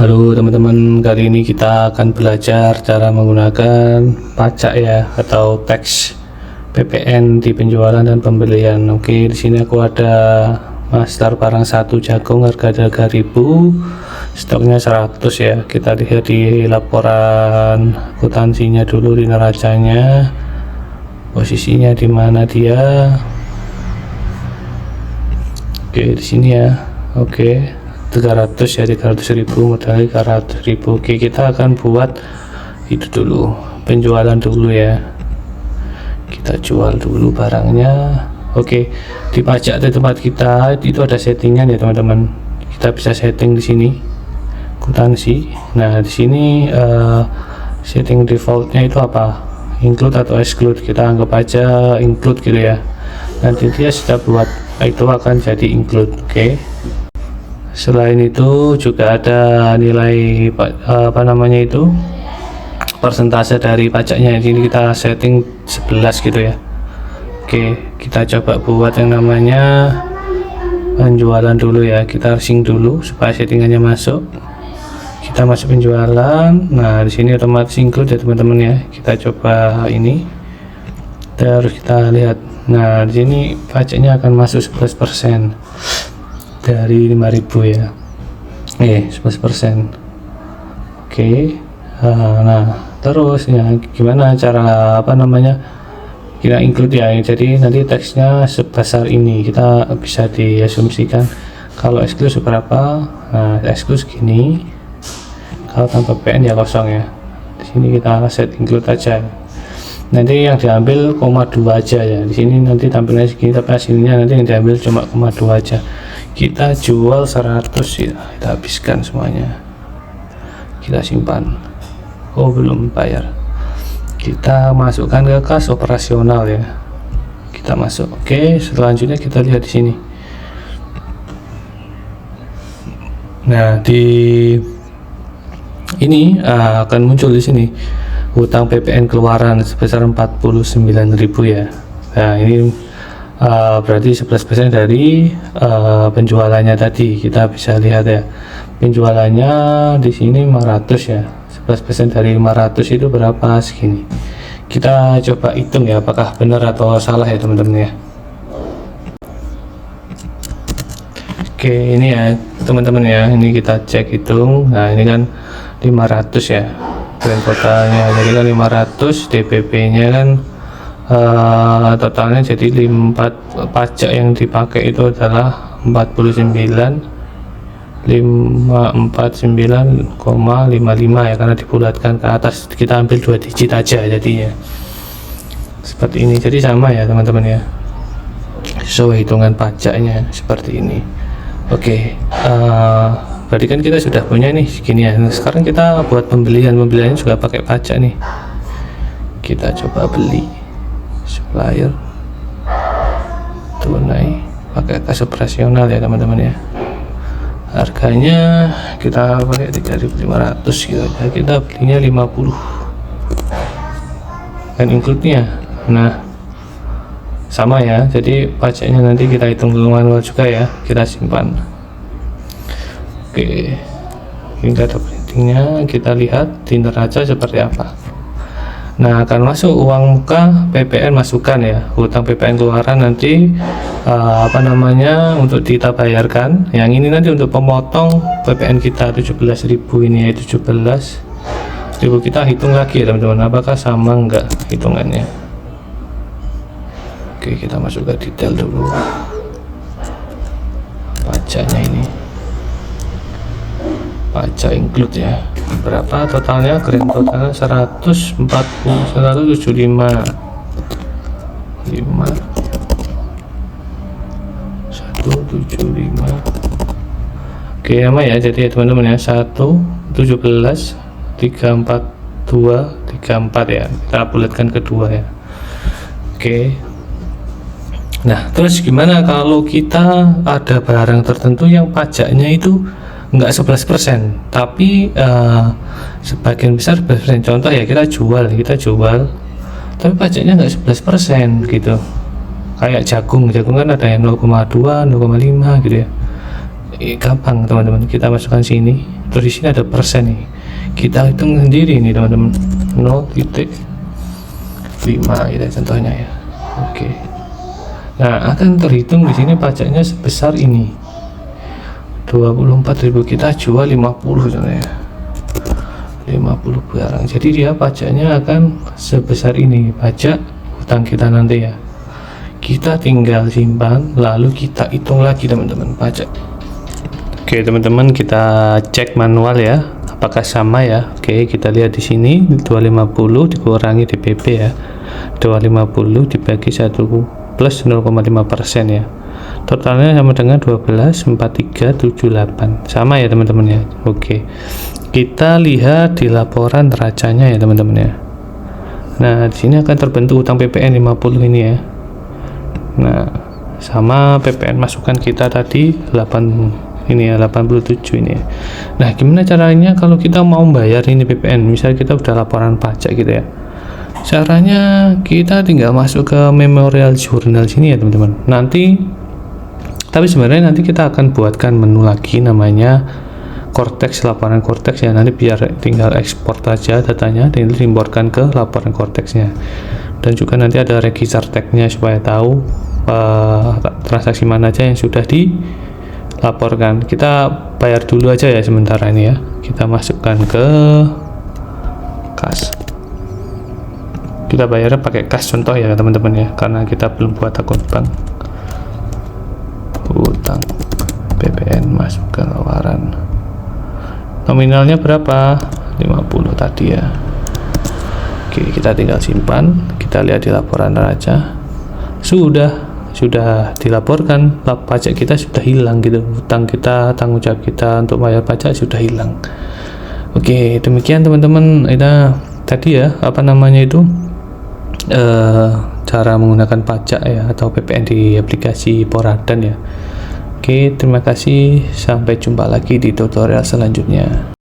Halo teman-teman, kali ini kita akan belajar cara menggunakan pajak ya atau tax PPN di penjualan dan pembelian. Oke, di sini aku ada master barang satu jagung harga 3.000, stoknya 100 ya. Kita lihat di laporan akuntansinya dulu di neracanya. Posisinya di mana dia? Oke, di sini ya. Oke. 300 ya, 300.000 modalnya 300.000. Oke, kita akan buat itu dulu, penjualan dulu ya, kita jual dulu barangnya. Oke, di pajak di tempat kita itu ada settingan ya teman-teman, kita bisa setting di sini akuntansi. Nah di sini setting defaultnya itu apa, include atau exclude, kita anggap aja include gitu ya. Nanti dia sudah buat itu akan jadi include. Oke. Selain itu juga ada nilai persentase dari pajaknya. Ini kita setting 11 gitu ya. Oke, kita coba buat yang namanya penjualan dulu ya. Kita sync dulu supaya settingannya masuk. Kita masuk penjualan. Nah di sini otomatis include ya teman-teman ya. Kita coba ini, terus kita lihat. Nah di sini pajaknya akan masuk 11% dari 5.000 ya, 11%. Oke. Nah terus ya gimana cara kita include ya, jadi nanti teksnya sebesar ini, kita bisa diasumsikan. Kalau exclude seberapa, nah exclude segini, kalau tanpa PN ya kosong ya. Di sini kita set include aja, nanti yang diambil 0,2 aja ya. Di sini nanti tampilnya segini, tapi hasilnya nanti yang diambil cuma 0,2 aja. Kita jual 100 ya, kita habiskan semuanya, kita simpan. Oh belum bayar, kita masukkan ke kas operasional ya, kita masuk. Oke, selanjutnya kita lihat di sini. Nah di ini akan muncul di sini hutang PPN keluaran sebesar 49.000 ya. Nah ini berarti 11% dari penjualannya tadi. Kita bisa lihat ya, penjualannya di sini 500 ya. 11% dari 500 itu berapa? Segini. Kita coba hitung ya, apakah benar atau salah ya teman-teman ya. Oke, ini ya teman-teman ya, ini kita cek hitung. Nah ini kan 500 ya grand totalnya, jadi kan 500, DPP nya kan totalnya jadi 4, pajak yang dipakai itu adalah 49,55 ya, karena dibulatkan ke atas. Kita ambil 2 digit aja jadinya seperti ini. Jadi sama ya teman-teman ya, sesuai hitungan pajaknya seperti ini. Oke, berarti kan kita sudah punya nih segini ya. Nah, sekarang kita buat pembeliannya juga pakai pajak nih. Kita coba beli supplier tunai pakai kas operasional ya teman-teman ya. Harganya kita pakai 3.500 gitu ya. Kita belinya 50 dan include nya. Nah sama ya, jadi pajaknya nanti kita hitung manual juga ya, kita simpan. Oke, ini data printingnya, kita lihat di neraca seperti apa. Nah akan masuk uang muka PPN masukan ya, hutang PPN keluaran nanti untuk kita bayarkan. Yang ini nanti untuk pemotong PPN kita 17.000 ini ya, 17.000 kita hitung lagi ya teman-teman, apakah sama enggak hitungannya. Oke, kita masuk ke detail dulu pajaknya. Ini pajak include ya, berapa totalnya, grand totalnya 175. Oke sama ya, jadi teman-teman ya, 117 342 34 ya, kita bulatkan kedua ya. Oke. Nah terus gimana kalau kita ada barang tertentu yang pajaknya itu enggak 11%, tapi sebagian besar 11%. Contoh ya, kita jual tapi pajaknya enggak 11% gitu. Kayak jagung kan ada yang 0,2, 0,5 gitu ya. gampang teman-teman, kita masukkan sini, terus di sini ada persen nih, kita hitung sendiri nih teman-teman, 0,5 gitu contohnya ya. Oke, nah akan terhitung di sini pajaknya sebesar ini, 24.000 kita jual 50 contohnya, 50 barang, jadi dia pajaknya akan sebesar ini, pajak hutang kita nanti ya. Kita tinggal simpan, lalu kita hitung lagi teman-teman pajak. Oke teman-teman, kita cek manual ya, apakah sama ya. Oke, kita lihat di sini 250 dikurangi DPP ya, 250 dibagi 1 plus 0,5% ya, totalnya sama dengan 12,4378, sama ya teman-teman ya. Oke, kita lihat di laporan neracanya ya teman-teman ya. Nah di sini akan terbentuk utang PPN 50 ini ya. Nah sama PPN masukan kita tadi 87 ini ya. Nah gimana caranya kalau kita mau bayar ini PPN, misalnya kita udah laporan pajak gitu ya, caranya kita tinggal masuk ke memorial journal sini ya teman-teman. Tapi sebenarnya nanti kita akan buatkan menu lagi namanya Cortex, laporan Cortex ya, nanti biar tinggal ekspor aja datanya, tinggal diimportkan ke laporan Cortexnya. Dan juga nanti ada register tag-nya supaya tahu transaksi mana aja yang sudah dilaporkan. Kita bayar dulu aja ya sementara ini ya, kita masukkan ke kas, kita bayarnya pakai kas contoh ya teman-teman ya, karena kita belum buat akun bank. Utang PPN, masukkan laporan, nominalnya berapa, 50 tadi ya. Oke, kita tinggal simpan, kita lihat di laporan neraca sudah dilaporkan, pajak kita sudah hilang gitu, utang kita, tanggung jawab kita untuk bayar pajak sudah hilang. Oke, demikian teman-teman, itu tadi ya cara menggunakan pajak ya atau PPN di aplikasi Poradan ya. Oke, terima kasih, sampai jumpa lagi di tutorial selanjutnya.